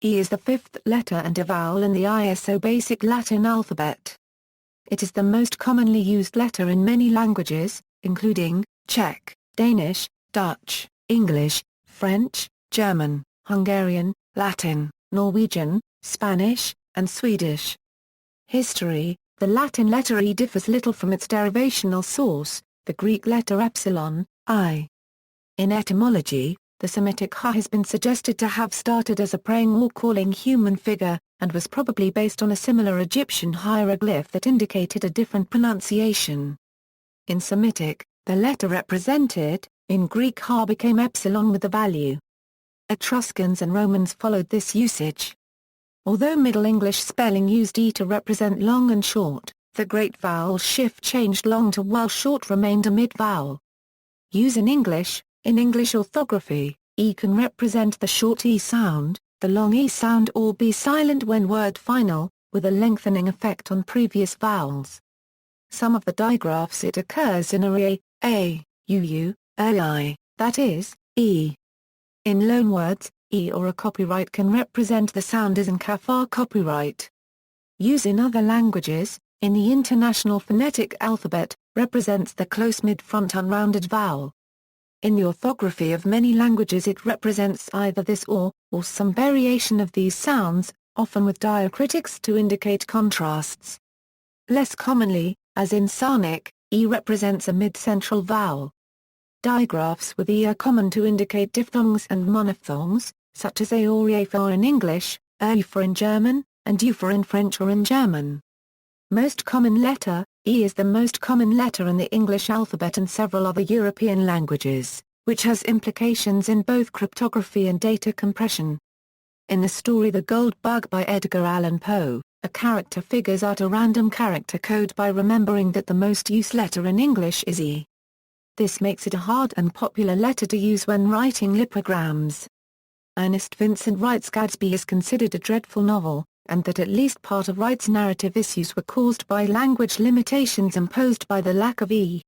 E is the fifth letter and a vowel in the ISO basic Latin alphabet. It is the most commonly used letter in many languages, including Czech, Danish, Dutch, English, French, German, Hungarian, Latin, Norwegian, Spanish, and Swedish. History: the Latin letter E differs little from its derivational source, the Greek letter epsilon, I. In etymology, the Semitic ha has been suggested to have started as a praying or calling human figure, and was probably based on a similar Egyptian hieroglyph that indicated a different pronunciation. In Semitic, the letter represented, in Greek ha became epsilon with the value. Etruscans and Romans followed this usage. Although Middle English spelling used E to represent long and short, the great vowel shift changed long to while short remained a mid-vowel. Use in English orthography, E can represent the short E sound, the long E sound or be silent when word final, with a lengthening effect on previous vowels. Some of the digraphs it occurs in are a, uu, ai, that is, E. In loanwords, E or a copyright can represent the sound as in kafar copyright. Use in other languages, in the International Phonetic Alphabet, represents the close mid-front unrounded vowel. In the orthography of many languages it represents either this or some variation of these sounds, often with diacritics to indicate contrasts. Less commonly, as in Samic, E represents a mid-central vowel. Digraphs with E are common to indicate diphthongs and monophthongs, such as a or a for in English, a for in German, and u for in French or in German. Most common letter, E is the most common letter in the English alphabet and several other European languages, which has implications in both cryptography and data compression. In the story The Gold Bug by Edgar Allan Poe, a character figures out a random character code by remembering that the most used letter in English is E. This makes it a hard and popular letter to use when writing lipograms. Ernest Vincent Wright's Gadsby is considered a dreadful novel, and that at least part of Wright's narrative issues were caused by language limitations imposed by the lack of E.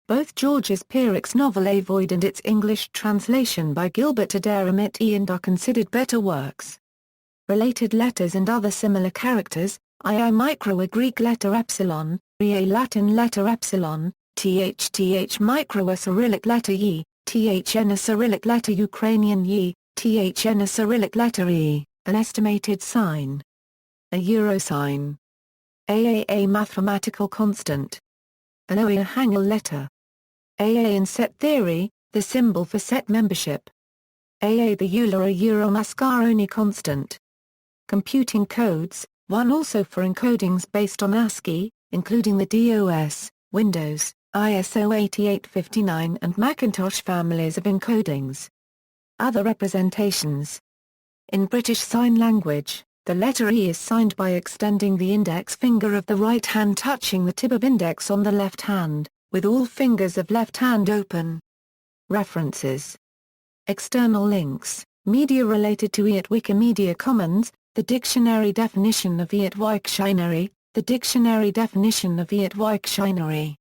Both Georges Perrec's novel A Void and its English translation by Gilbert Adair omit E and are considered better works. Related letters and other similar characters, II micro a Greek letter epsilon, E a Latin letter epsilon, TH micro a Cyrillic letter E, THN a Cyrillic letter Ukrainian Y, THN a Cyrillic letter E, an estimated sign. A euro sign. A mathematical constant. An OE a Hangul letter. AA in set theory, the symbol for set membership. AA the Euler a Euro Mascaroni constant. Computing codes, one also for encodings based on ASCII, including the DOS, Windows, ISO 8859 and Macintosh families of encodings. Other representations. In British Sign Language, the letter E is signed by extending the index finger of the right hand touching the tip of index on the left hand, with all fingers of left hand open. References. External links, media related to E at Wikimedia Commons, the dictionary definition of E at Wiktionary, the dictionary definition of E at Wiktionary.